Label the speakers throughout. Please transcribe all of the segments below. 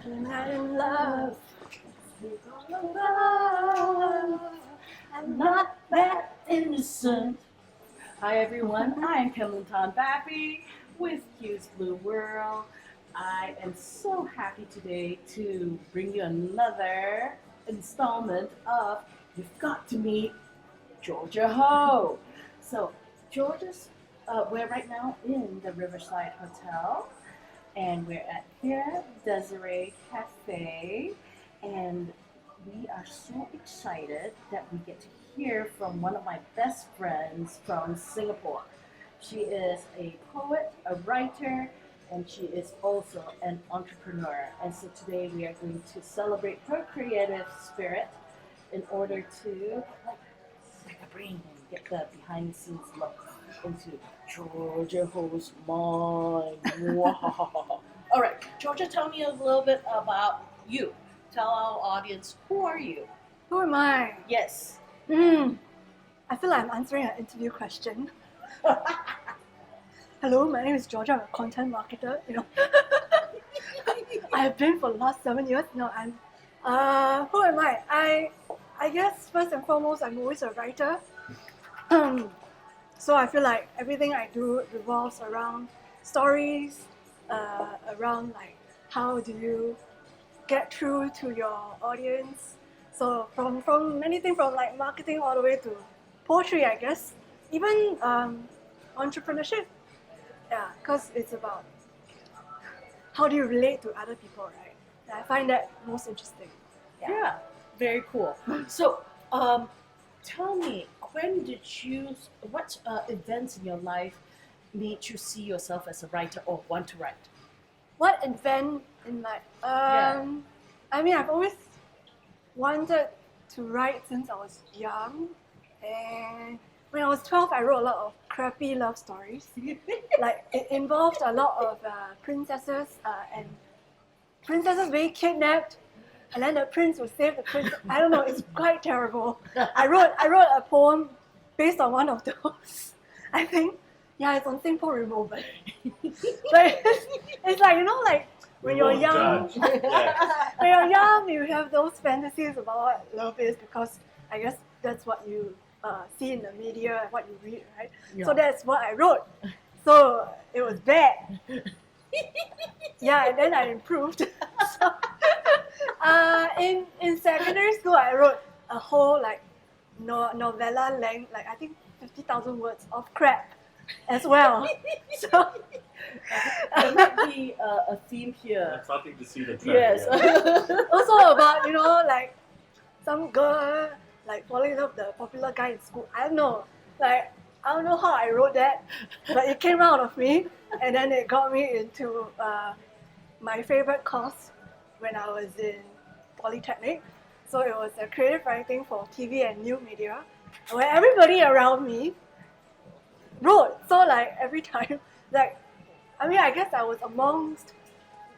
Speaker 1: I'm not in love. I'm not that innocent. Hi everyone, I am Kemlinton Bappy with Q's Blue World. I am so happy today to bring you another installment of You've Got to Meet Georgia Ho. So Georgia's, we're right now in the Riverside Hotel, and we're at Pierre Desiree Cafe, and we are so excited that we get to hear from one of my best friends from Singapore. She is a poet, a writer, and she is also an entrepreneur. And so today we are going to celebrate her creative spirit in order to like pick a brain and get the behind the scenes look into Georgia Ho's mind. Wow. All right, Georgia, tell me a little bit about you. Tell our audience, who are you?
Speaker 2: Who am I?
Speaker 1: Yes.
Speaker 2: I feel like I'm answering an interview question. Hello, my name is Georgia. I'm a content marketer. I have been for the last 7 years. No, I'm. Who am I? I guess first and foremost, I'm always a writer. So I feel like everything I do revolves around stories, around like how do you get through to your audience. So from anything from like marketing all the way to poetry, I guess, even entrepreneurship. Yeah, because it's about how do you relate to other people, right? And I find that most interesting.
Speaker 1: Yeah, very cool. So, tell me, when did you, what events in your life made you see yourself as a writer or want to write?
Speaker 2: What event in my I mean, I've always wanted to write since I was young, and when I was 12, I wrote a lot of crappy love stories. Like it involved a lot of princesses and princesses being kidnapped, and then the prince would save the princess. I don't know. It's quite terrible. I wrote a poem based on one of those. I think, yeah, it's on Singapore Removal. But it's like, like when you're young, when you're young, you have those fantasies about what love is because I guess that's what you see in the media and what you read, right?
Speaker 1: Yeah.
Speaker 2: So that's what I wrote. So it was bad. Yeah, and then I improved. So, in secondary school, I wrote a whole like novella length, like I think 50,000 words of crap as well. So
Speaker 1: there might be a theme here.
Speaker 3: I'm starting to see the trend.
Speaker 1: Yes.
Speaker 2: also about like some girl like falling in love with the popular guy in school. I don't know, like I don't know how I wrote that, but it came out of me, and then it got me into my favorite course when I was in Polytechnic. So it was a creative writing for TV and new media, where everybody around me wrote. So like every time, like I mean, I guess I was amongst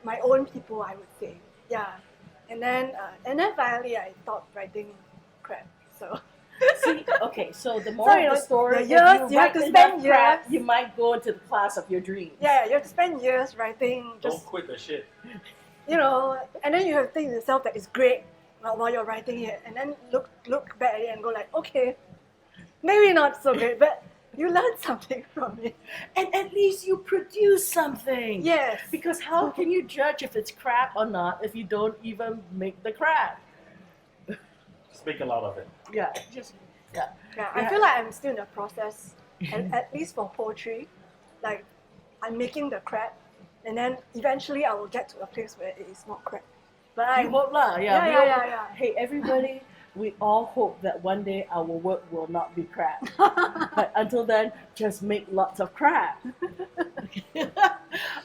Speaker 2: my own people, I would say. Yeah, and then finally I stopped writing crap. So.
Speaker 1: See, okay, so the moral of the story,
Speaker 2: the years,
Speaker 1: if
Speaker 2: you have to
Speaker 1: write
Speaker 2: spend
Speaker 1: enough crap,
Speaker 2: years.
Speaker 1: you might go into the class of your dreams.
Speaker 2: Yeah, you have to spend years writing.
Speaker 3: Don't quit the shit.
Speaker 2: And then you have to think to yourself that it's great while you're writing it, and then look back at it and go like, okay, maybe not so great, but you learned something from it.
Speaker 1: And at least you produce something.
Speaker 2: Yes.
Speaker 1: Because how can you judge if it's crap or not if you don't even make the crap?
Speaker 3: Just make a lot of it.
Speaker 1: Yeah, just yeah.
Speaker 2: Yeah, I feel like I'm still in the process, and at least for poetry, like I'm making the crap, and then eventually I will get to a place where it is not crap. But
Speaker 1: You hope lah,
Speaker 2: Yeah,
Speaker 1: we
Speaker 2: yeah,
Speaker 1: hope-
Speaker 2: yeah, yeah.
Speaker 1: Hey, everybody, we all hope that one day our work will not be crap. But until then, just make lots of crap.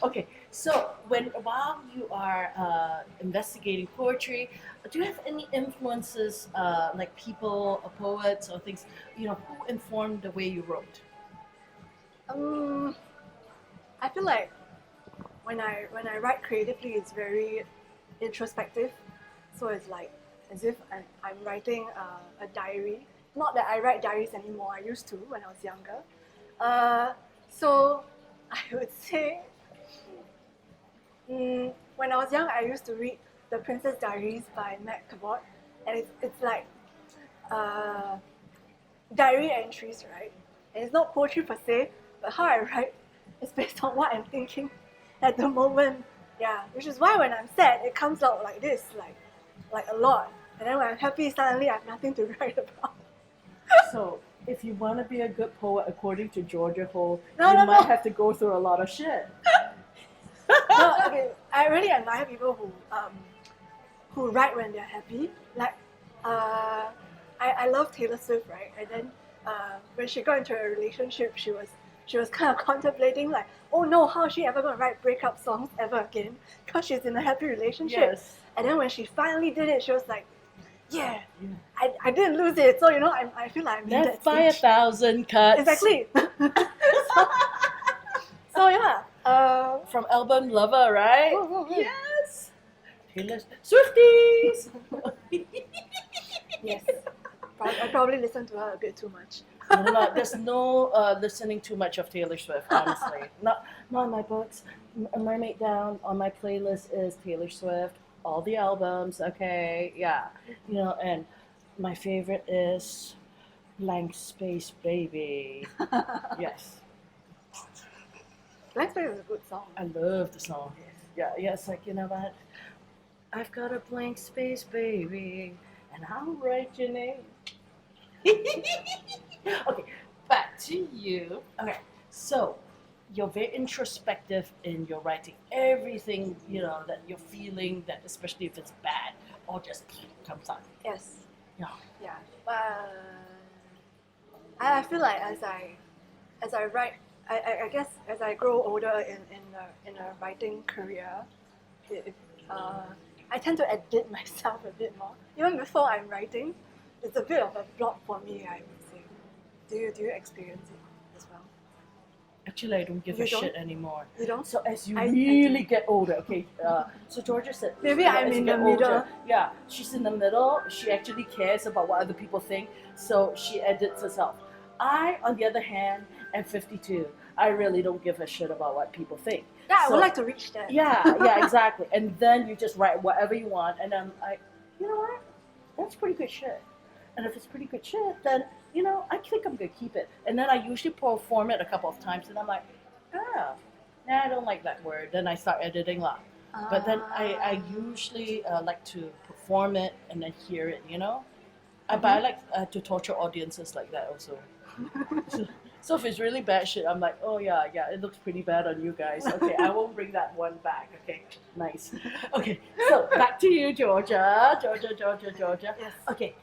Speaker 1: Okay, so while you are investigating poetry, do you have any influences, like people, poets, or things, who informed the way you wrote?
Speaker 2: I feel like when I write creatively, it's very introspective. So it's like as if I'm writing a diary. Not that I write diaries anymore. I used to when I was younger. So I would say when I was young, I used to read The Princess Diaries by Matt Cabot, and it's like diary entries, right? And it's not poetry per se, but how I write is based on what I'm thinking at the moment. Yeah, which is why when I'm sad, it comes out like this, like a lot. And then when I'm happy, suddenly I have nothing to write about.
Speaker 1: So, if you want to be a good poet, according to Georgia Ho,
Speaker 2: No,
Speaker 1: you
Speaker 2: no,
Speaker 1: might
Speaker 2: no.
Speaker 1: have to go through a lot of shit.
Speaker 2: No, okay, I really admire people who write when they're happy. Like, I love Taylor Swift, right? And then when she got into a relationship, she was kind of contemplating like, oh no, how is she ever gonna write breakup songs ever again? Because she's in a happy relationship.
Speaker 1: Yes.
Speaker 2: And then when she finally did it, she was like, yeah, I didn't lose it. So I feel like I'm in
Speaker 1: Left
Speaker 2: that
Speaker 1: by
Speaker 2: stage.
Speaker 1: 1,000 cuts.
Speaker 2: Exactly. so yeah.
Speaker 1: From album Lover, right?
Speaker 2: Mm.
Speaker 1: Yes. Taylor Swifties.
Speaker 2: Yes. I probably listen to her a bit too much.
Speaker 1: No, there's no listening too much of Taylor Swift, honestly. Not in my books. Mermaid Down on my playlist is Taylor Swift, all the albums, okay, yeah. And my favorite is Blank Space Baby. Yes.
Speaker 2: Blank Space is a good song.
Speaker 1: I love the song. Yeah, it's like, you know what? I've got a blank space, baby, and I'll write your name. Okay, back to you. Okay, so you're very introspective in your writing. Everything, that you're feeling, that especially if it's bad, all just comes out.
Speaker 2: Yes.
Speaker 1: Yeah.
Speaker 2: Yeah. I feel like as I write, I guess as I grow older in a writing career, I tend to edit myself a bit more. Even before I'm writing, it's a bit of a block for me, I would say. Do you experience it as well?
Speaker 1: Actually, I don't give
Speaker 2: You
Speaker 1: a
Speaker 2: don't?
Speaker 1: shit anymore.
Speaker 2: You don't?
Speaker 1: So as you
Speaker 2: I
Speaker 1: really get older, okay. So Georgia said,
Speaker 2: Maybe
Speaker 1: as
Speaker 2: I'm
Speaker 1: you
Speaker 2: in
Speaker 1: get
Speaker 2: the middle.
Speaker 1: older, yeah, she's in the middle. She actually cares about what other people think, so she edits herself. I, on the other hand, am 52. I really don't give a shit about what people think.
Speaker 2: Yeah, I
Speaker 1: So-
Speaker 2: would like to reach that.
Speaker 1: Yeah, exactly. And then you just write whatever you want, and I'm like, you know what? That's pretty good shit. And if it's pretty good shit, then I think I'm gonna keep it. And then I usually perform it a couple of times, and I'm like, I don't like that word. Then I start editing lah. But then I usually like to perform it and then hear it. But I like to torture audiences like that also. So if it's really bad shit, I'm like, oh yeah, it looks pretty bad on you guys. Okay, I won't bring that one back. Okay, nice. Okay, so back to you, Georgia. Georgia.
Speaker 2: Yes.
Speaker 1: Okay,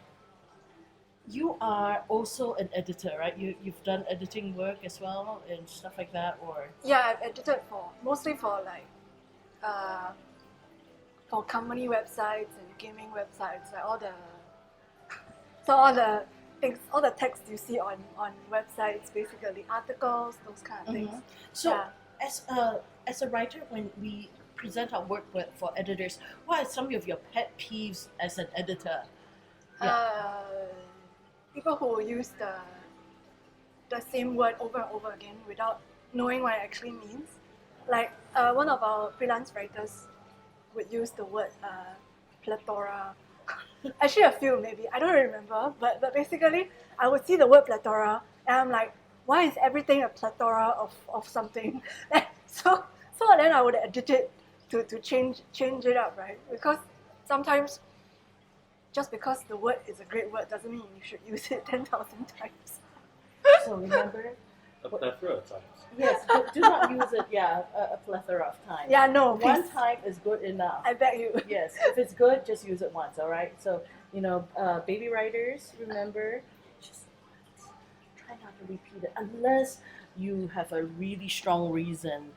Speaker 1: you are also an editor, right? You've done editing work as well and stuff like that, or
Speaker 2: Yeah, I've edited mostly for for company websites and gaming websites, like all the things, all the text you see on websites, basically articles, those kind of things.
Speaker 1: So
Speaker 2: Yeah.
Speaker 1: as a writer, when we present our work for editors, what are some of your pet peeves as an editor?
Speaker 2: People who use the same word over and over again without knowing what it actually means. Like one of our freelance writers would use the word plethora. Actually, a few maybe. I don't remember, but basically, I would see the word plethora, and I'm like, why is everything a plethora of something? so then I would edit it to change it up, right? Because sometimes just because the word is a great word doesn't mean you should use it 10,000 times.
Speaker 1: So remember,
Speaker 3: A plethora of times.
Speaker 1: yes, but do not use it. Yeah, a plethora of times.
Speaker 2: Yeah, no,
Speaker 1: One
Speaker 2: please.
Speaker 1: time is good enough.
Speaker 2: I beg you.
Speaker 1: Yes, if it's good, just use it once. All right. So baby writers, remember, just once. Try not to repeat it unless you have a really strong reason.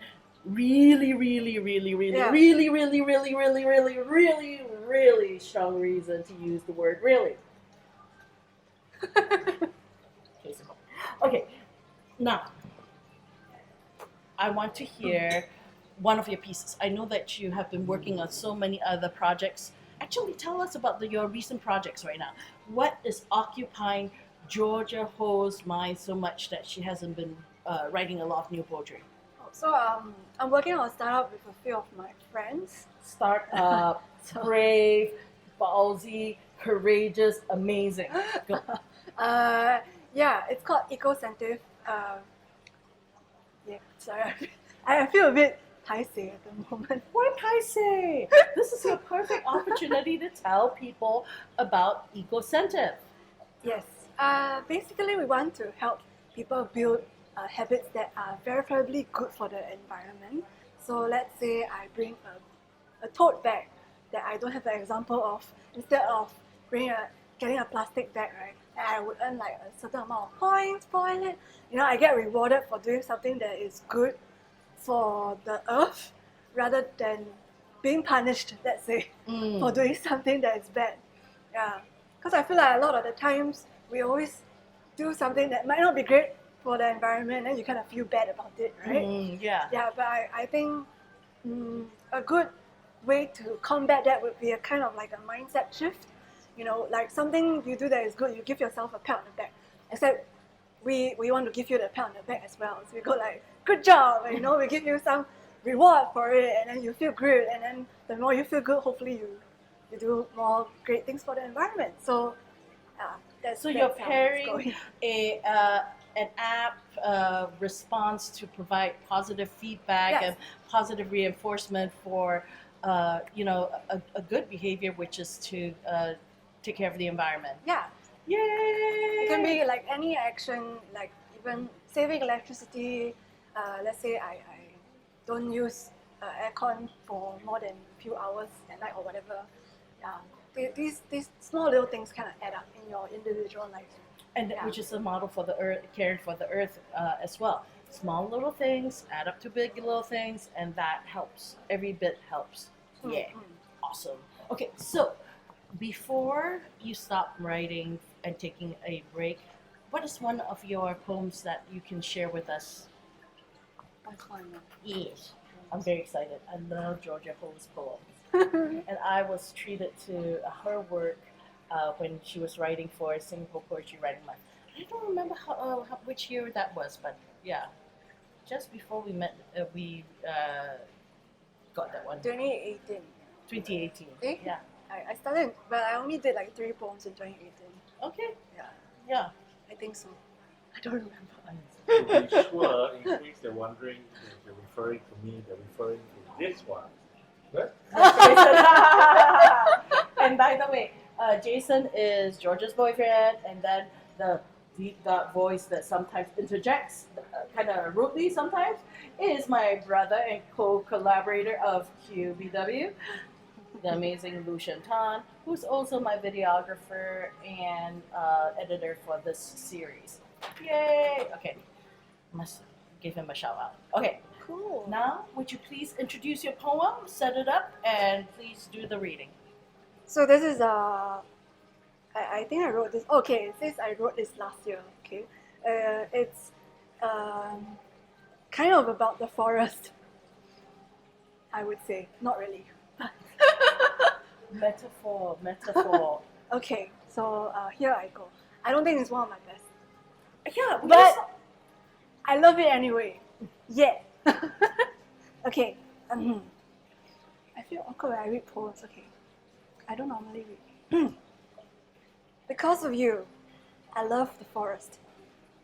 Speaker 1: Really, really, really, really,
Speaker 2: Yeah.
Speaker 1: really, really, really, really, really, really, really strong reason to use the word really. Okay, now I want to hear one of your pieces. I know that you have been working on so many other projects. Actually, tell us about your recent projects right now. What is occupying Georgia Ho's mind so much that she hasn't been writing a lot of new poetry?
Speaker 2: I'm working on a startup with a few of my friends.
Speaker 1: Startup,
Speaker 2: So,
Speaker 1: brave, ballsy, courageous, amazing. Go.
Speaker 2: yeah, it's called Ecocentive. Yeah, sorry, I feel a bit paiseh at the moment.
Speaker 1: What can I say? This is your perfect opportunity to tell people about Ecocentive.
Speaker 2: Yes. Basically, we want to help people build habits that are verifiably good for the environment. So let's say I bring a tote bag that I don't have an example of. Instead of getting a plastic bag, right? And I would earn like a certain amount of points for it. You know, I get rewarded for doing something that is good for the earth rather than being punished, let's say, for doing something that is bad. Yeah, because I feel like a lot of the times we always do something that might not be great for the environment and you kind of feel bad about it, right?
Speaker 1: Yeah.
Speaker 2: Yeah, but I think a good way to combat that would be a kind of like a mindset shift. You know, like something you do that is good, you give yourself a pat on the back. Except we want to give you the pat on the back as well. So we go like, good job, and, you know, we give you some reward for it, and then you feel good, and then the more you feel good, hopefully you do more great things for the environment. So that's
Speaker 1: So you're
Speaker 2: that's how it's
Speaker 1: pairing
Speaker 2: going.
Speaker 1: an app response to provide positive feedback
Speaker 2: Yes.
Speaker 1: and positive reinforcement for a good behavior, which is to take care of the environment.
Speaker 2: Yeah,
Speaker 1: Yay!
Speaker 2: it can be like any action, like even saving electricity. Let's say I don't use aircon for more than a few hours at night or whatever. These small little things kind of add up in your individual life.
Speaker 1: And
Speaker 2: Yeah.
Speaker 1: which is a model for the earth, caring for the earth as well. Small little things add up to big little things, and that helps. Every bit helps. Yeah, awesome. Okay, so before you stop writing and taking a break, what is one of your poems that you can share with us?
Speaker 2: That's fine.
Speaker 1: Yes, I'm very excited. I love Georgia Ho's poems. And I was treated to her work when she was writing for Singapore Poetry Writing Month. I don't remember which year that was, but yeah, just before we met, we got that one.
Speaker 2: 2018.
Speaker 1: 2018.
Speaker 2: Eh?
Speaker 1: Yeah.
Speaker 2: I started, but I only did like 3 poems in 2018.
Speaker 1: Okay.
Speaker 2: Yeah,
Speaker 1: Yeah.
Speaker 2: I think so. I don't remember.
Speaker 3: To be sure, in case they're wondering if they're referring to me, they're referring to this one. What?
Speaker 1: And by the way, Jason is George's boyfriend, and then the deep dark voice that sometimes interjects, kind of rudely sometimes, is my brother and co-collaborator of QBW, the amazing Lucian Tan, who's also my videographer and editor for this series. Yay! Okay, must give him a shout out. Okay,
Speaker 2: Cool.
Speaker 1: now would you please introduce your poem, set it up, and please do the reading.
Speaker 2: So this is I think I wrote this. Okay, it says I wrote this last year. Okay, it's kind of about the forest. I would say not really.
Speaker 1: Metaphor, metaphor.
Speaker 2: Okay, so here I go. I don't think it's one of my best,
Speaker 1: Yeah,
Speaker 2: but I love it anyway. Yeah. Okay. I feel awkward when I read poems. Okay. I don't normally read. Because of you, I love the forest.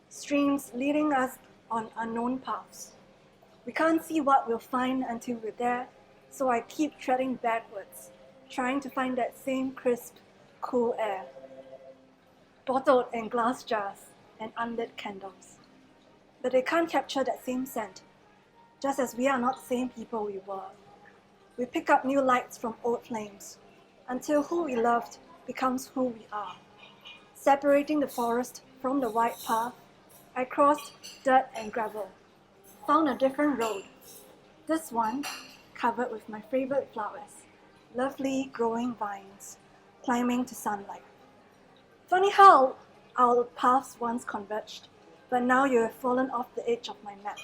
Speaker 2: Streams leading us on unknown paths. We can't see what we'll find until we're there, so I keep treading backwards, trying to find that same crisp, cool air. Bottled in glass jars and unlit candles. But they can't capture that same scent, just as we are not the same people we were. We pick up new lights from old flames, until who we loved becomes who we are. Separating the forest from the white path, I crossed dirt and gravel, found a different road. This one covered with my favorite flowers, lovely growing vines, climbing to sunlight. Funny how our paths once converged, but now you have fallen off the edge of my map.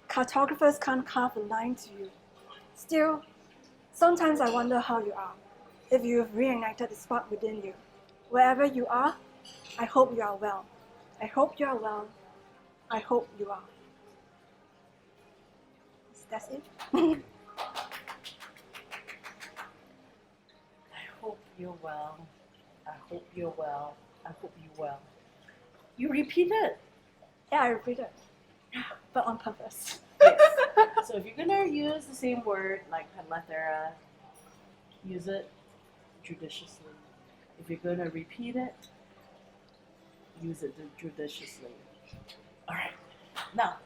Speaker 2: Cartographers can't carve a line to you. Still, sometimes I wonder how you are, if you have reignited the spark within you. Wherever you are, I hope you are well. I hope you are well. I hope you are. That's it.
Speaker 1: I hope you're well. I hope you're well. I hope you're well. You repeated.
Speaker 2: Yeah, I repeated. But on purpose.
Speaker 1: Yes. So if you're gonna use the same word like panlethera, use it judiciously. If you're gonna repeat it, use it judiciously. All right. Now,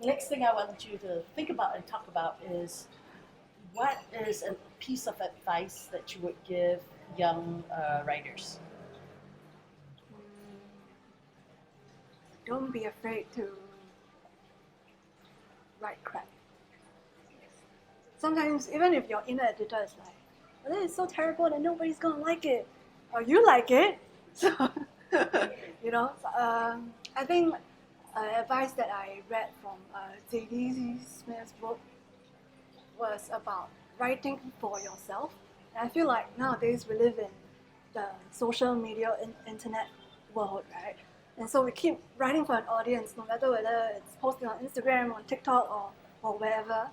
Speaker 1: next thing I want you to think about and talk about is what is a piece of advice that you would give young writers?
Speaker 2: Don't be afraid to write crap. Sometimes, even if your inner editor is like, well, this is so terrible that nobody's gonna like it, or you like it, so I think advice that I read from J.D. Smith's book was about writing for yourself. And I feel like nowadays we live in the social media internet world, right? And so we keep writing for an audience, no matter whether it's posting on Instagram, on TikTok, or wherever,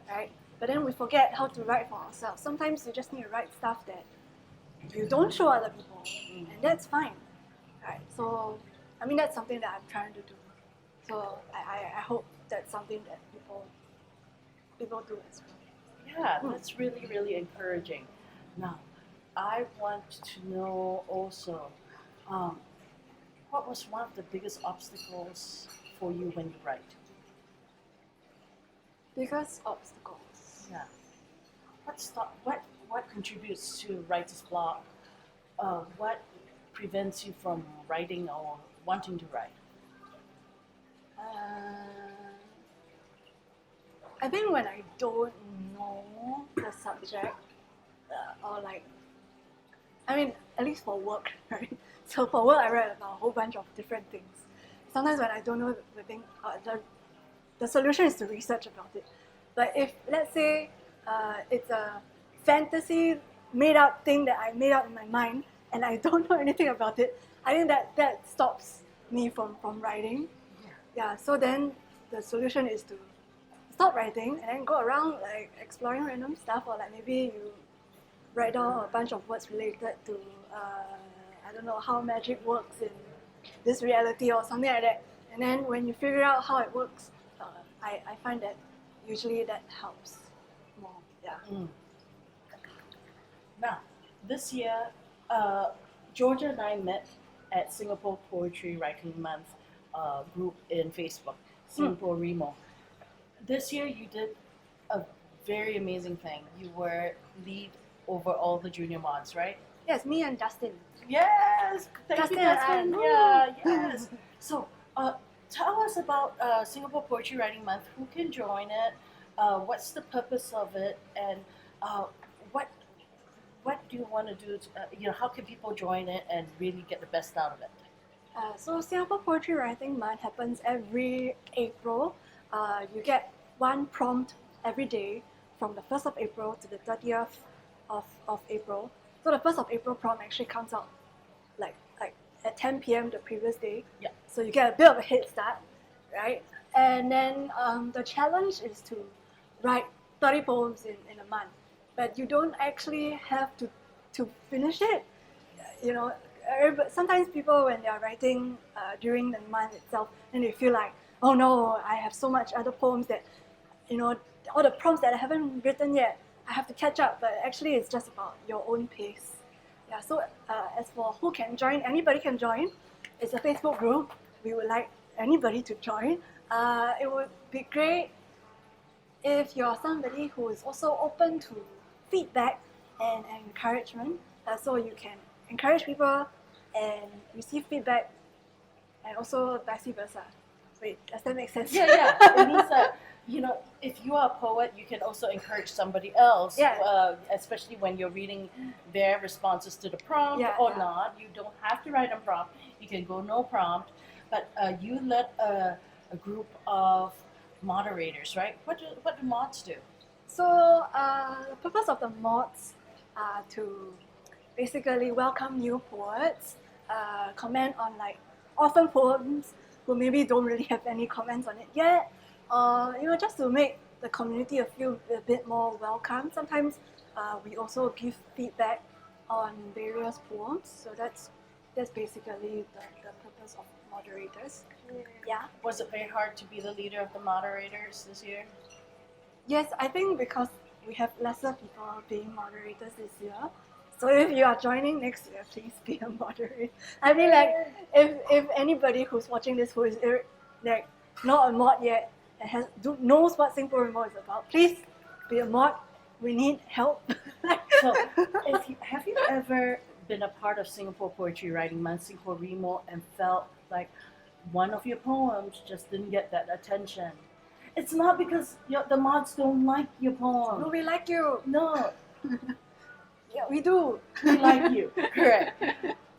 Speaker 2: right? But then we forget how to write for ourselves. Sometimes you just need to write stuff that you don't show other people, and that's fine, right? So, I mean, that's something that I'm trying to do. So I hope that's something that people do as well.
Speaker 1: Yeah, that's really, really encouraging. Now, I want to know also, what was one of the biggest obstacles for you when you write?
Speaker 2: Biggest obstacles.
Speaker 1: Yeah. What contributes to writer's block? What prevents you from writing or wanting to write?
Speaker 2: I think when I don't know the subject, or like, I mean, at least for work, right? So for work, I read about a whole bunch of different things. Sometimes when I don't know the thing, the solution is to research about it. But if, let's say, it's a fantasy made-up thing that I made up in my mind, and I don't know anything about it, I think that stops me from writing. Yeah, so then the solution is to stop writing and then go around like exploring random stuff, or like maybe you write down a bunch of words related to I don't know how magic works in this reality or something like that. And then when you figure out how it works, I find that usually that helps more. Yeah.
Speaker 1: Now, this year, Georgia and I met at Singapore Poetry Writing Month group in Facebook, Singapore Remo. This year you did a very amazing thing. You were lead over all the junior mods, right?
Speaker 2: Yes, me and Dustin.
Speaker 1: Yes! Thank you,
Speaker 2: Dustin and
Speaker 1: Dustin.
Speaker 2: I.
Speaker 1: Yeah, yes. So, tell us about Singapore Poetry Writing Month. Who can join it? What's the purpose of it? And what do you want to do? How can people join it and really get the best out of it?
Speaker 2: So Singapore Poetry Writing Month happens every April. You get one prompt every day from the 1st of April to the 30th of April. So the 1st of April prompt actually comes out like at 10 p.m. the previous day.
Speaker 1: Yeah.
Speaker 2: So you get a bit of a head start, right? And then the challenge is to write 30 poems in a month. But you don't actually have to finish it. Sometimes people, when they are writing during the month itself, then they feel like, oh no, I have so much other poems that, all the prompts that I haven't written yet, I have to catch up. But actually, it's just about your own pace. Yeah. So as for who can join, anybody can join. It's a Facebook group. We would like anybody to join. It would be great if you're somebody who is also open to feedback and encouragement, so you can encourage people and receive feedback, and also vice versa. Wait, does that make sense?
Speaker 1: Yeah. It means that, if you are a poet, you can also encourage somebody else, especially when you're reading their responses to the prompt not. You don't have to write a prompt. You can go no prompt. But you led a group of moderators, right? What do mods do?
Speaker 2: So the purpose of the mods are to basically welcome new poets, comment on like orphan poems who maybe don't really have any comments on it yet, or just to make the community feel a bit more welcome. Sometimes we also give feedback on various poems, so that's basically the purpose of moderators. Yeah.
Speaker 1: Was it very hard to be the leader of the moderators this year?
Speaker 2: Yes, I think because we have lesser people being moderators this year. So if you are joining next year, please be a moderator. I mean, like, if anybody who's watching this who is like not a mod yet and knows what Singapore Remo is about, please be a mod. We need help.
Speaker 1: So, have you ever been a part of Singapore Poetry Writing Month, Singapore Remo, and felt like one of your poems just didn't get that attention? It's not because the mods don't like your poem.
Speaker 2: No, we like you.
Speaker 1: No,
Speaker 2: Yeah, we do.
Speaker 1: we like you. Correct.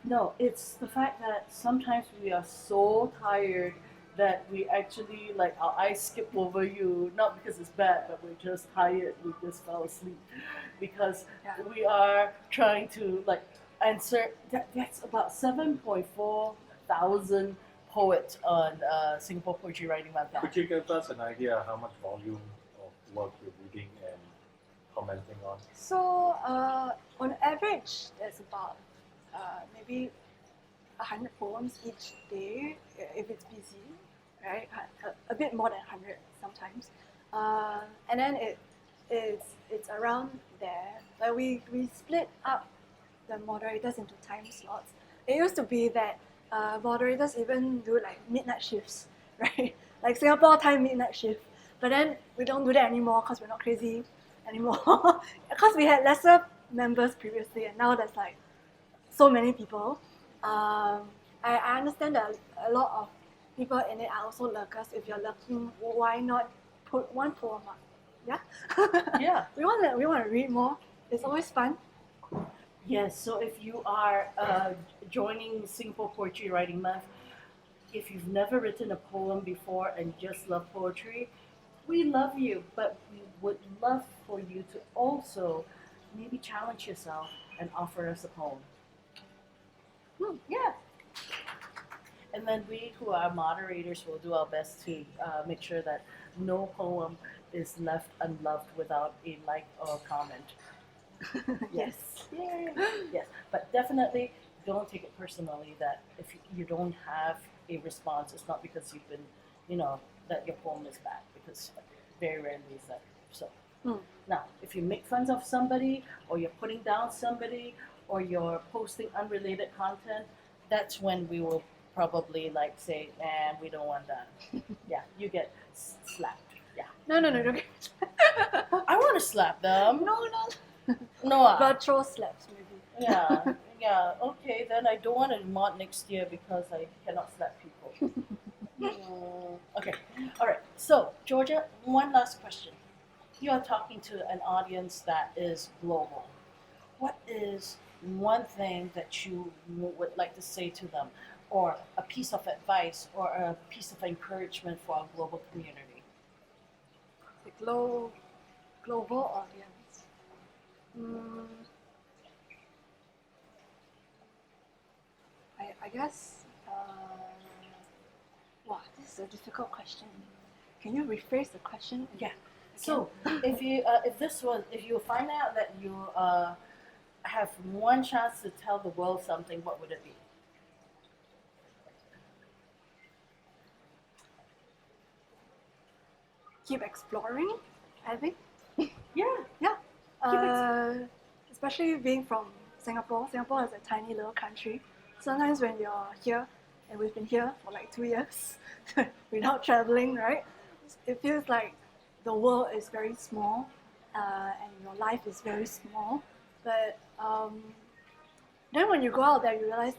Speaker 1: No, it's the fact that sometimes we are so tired that we actually, like, our eyes skip over you, not because it's bad, but we're just tired, we just fell asleep. Because
Speaker 2: Yeah.
Speaker 1: we are trying to, like, answer, that's about 7.4 thousand poets on Singapore Poetry Writing Month.
Speaker 3: Could you give us an idea how much volume of work you're reading and commenting on?
Speaker 2: So on average, there's about maybe 100 poems each day if it's busy, right? A bit more than 100 sometimes, and then it's around there. But we split up the moderators into time slots. It used to be that moderators even do like midnight shifts, right? Like Singapore time midnight shift. But then we don't do that anymore because we're not crazy anymore. Because we had lesser members previously, and now there's like so many people. I understand that a lot of people in it are also lurkers. If you're lurking, why not put one poem up? Yeah.
Speaker 1: Yeah.
Speaker 2: We want to read more. It's always fun.
Speaker 1: Yes, so if you are joining Singapore Poetry Writing Month, if you've never written a poem before and just love poetry, we love you, but we would love for you to also maybe challenge yourself and offer us a poem. Yeah. And then we, who are moderators, will do our best to make sure that no poem is left unloved without a like or comment.
Speaker 2: Yes.
Speaker 1: Yay. Yes, but definitely don't take it personally that if you don't have a response, it's not because you've been, that your poem is bad, because very rarely is that so. Now, if you make fun of somebody, or you're putting down somebody, or you're posting unrelated content, that's when we will probably like say, man, we don't want that. Yeah, you get slapped. Yeah.
Speaker 2: No, don't get
Speaker 1: I want to slap them.
Speaker 2: No.
Speaker 1: No.
Speaker 2: Virtual slaps, maybe.
Speaker 1: Yeah, okay, then I don't want to mod next year because I cannot slap people. Okay, all right, so Georgia, one last question. You are talking to an audience that is global. What is one thing that you would like to say to them, or a piece of advice, or a piece of encouragement for our global community?
Speaker 2: The global audience. I guess. Wow, this is a difficult question. Can you rephrase the question?
Speaker 1: Yeah. So if you find out that you have one chance to tell the world something, what would it be?
Speaker 2: Keep exploring, I think.
Speaker 1: Yeah.
Speaker 2: Especially being from Singapore. Singapore is a tiny little country. Sometimes when you're here, and we've been here for like 2 years without traveling, right? It feels like the world is very small, and your life is very small. But then when you go out there, you realize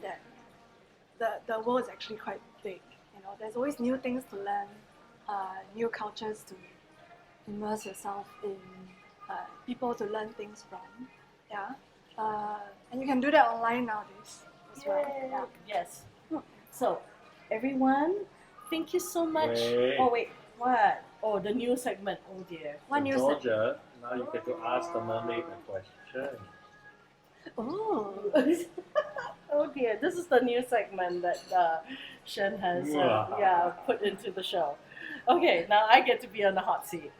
Speaker 2: that the world is actually quite big. There's always new things to learn, new cultures to immerse yourself in, people to learn things from. Yeah, and you can do that online nowadays as well. Yeah.
Speaker 1: Yes. So, everyone, thank you so much.
Speaker 3: Wait.
Speaker 1: Oh wait, what? Oh, the new segment. Oh dear.
Speaker 2: What news?
Speaker 3: Georgia, now you get to ask the mermaid a question.
Speaker 2: Oh.
Speaker 1: Oh dear, this is the new segment that Shen has
Speaker 3: Wow.
Speaker 1: put into the show. Okay, now I get to be on the hot seat.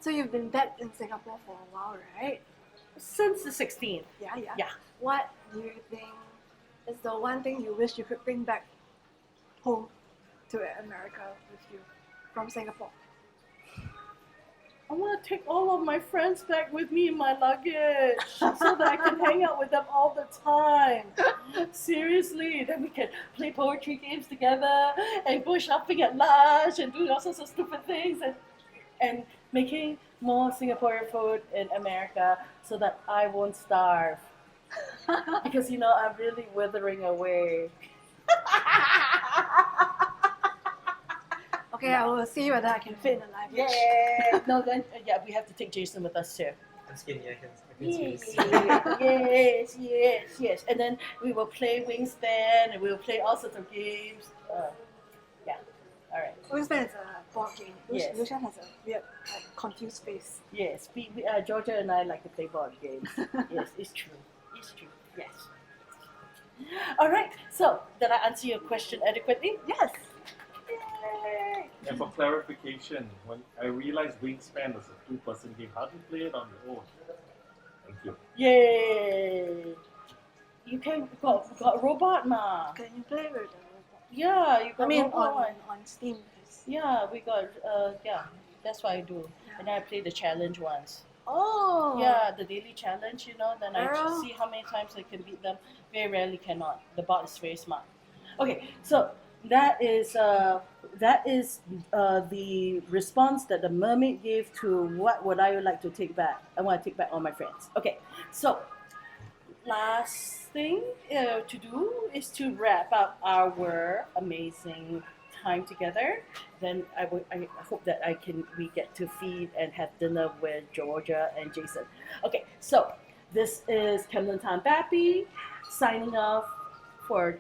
Speaker 2: So you've been back in Singapore for a while, right?
Speaker 1: Since the 16th.
Speaker 2: Yeah, yeah.
Speaker 1: Yeah.
Speaker 2: What do you think is the one thing you wish you could bring back home to America with you from Singapore?
Speaker 1: I want to take all of my friends back with me in my luggage so that I can hang out with them all the time. Seriously, then we can play poetry games together and go shopping at lunch and do all sorts of stupid things and making more Singaporean food in America so that I won't starve. Because I'm really withering away.
Speaker 2: Okay, I will see whether I can fit in the luggage.
Speaker 1: Yeah. No, then we have to take Jason with us too.
Speaker 4: I'm skinny, I can
Speaker 1: Yes,
Speaker 4: squeeze.
Speaker 1: yes. And then we will play Wingspan and we will play all sorts of games. Yeah. All right.
Speaker 2: Wingspan is a board game.
Speaker 1: Yes.
Speaker 2: Lucian has a weird, confused face.
Speaker 1: Yes. Georgia and I like to play board games. Yes, it's true. It's true. Yes. All right. So, did I answer your question adequately?
Speaker 2: Yes.
Speaker 1: Yay!
Speaker 3: And for clarification, when I realized Wingspan was a two-person game, how do you play it on your own? Thank you.
Speaker 1: Yay! You can got robot ma.
Speaker 2: Can you play with the robot?
Speaker 1: Yeah, you got
Speaker 2: I mean,
Speaker 1: robot one.
Speaker 2: on Steam. Yes.
Speaker 1: Yeah, we got that's what I do.
Speaker 2: Yeah.
Speaker 1: And then I play the challenge ones.
Speaker 2: Oh.
Speaker 1: Yeah, the daily challenge, then I
Speaker 2: Girl.
Speaker 1: see how many times I can beat them. Very rarely cannot. The bot is very smart. Okay, so that is the response that the mermaid gave to what would I like to take back. I want to take back all my friends. Okay, so last thing to do is to wrap up our amazing time together. Then I hope that we get to feed and have dinner with Georgia and Jason. Okay, so this is Kemlyn Tan Bappy signing off for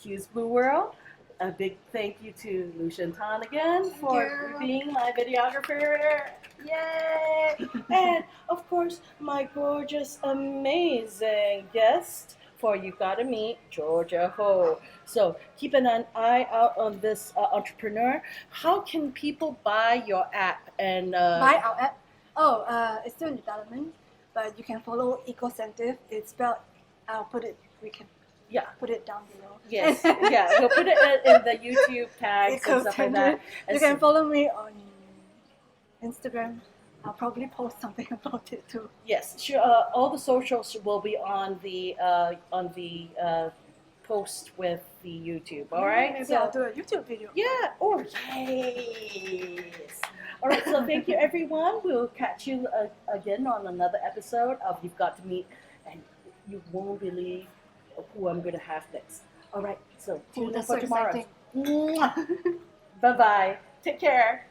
Speaker 1: Q's Blue World. A big thank you to Lucian Tan again for
Speaker 2: you.
Speaker 1: being my videographer. Yay! And of course, my gorgeous, amazing guest for You Gotta Meet Georgia Ho. So keep an eye out on this entrepreneur. How can people buy your app and
Speaker 2: Buy our app. Oh, it's still in development, but you can follow Ecocentive. It's spelled. We can put it down below.
Speaker 1: Yes, yeah, we'll put it in the YouTube tags and stuff like that.
Speaker 2: You can follow me on Instagram. I'll probably post something about it too.
Speaker 1: Yes, sure. All the socials will be on the post with the YouTube. All right.
Speaker 2: Maybe I'll do a YouTube video.
Speaker 1: Yeah. Oh, yes. All right. So thank you, everyone. We'll catch you again on another episode of You've Got to Meet, and you won't believe who I'm going to have next. All right. So tune in
Speaker 2: that's
Speaker 1: for
Speaker 2: so
Speaker 1: tomorrow.
Speaker 2: exciting.
Speaker 1: Bye bye. Take care.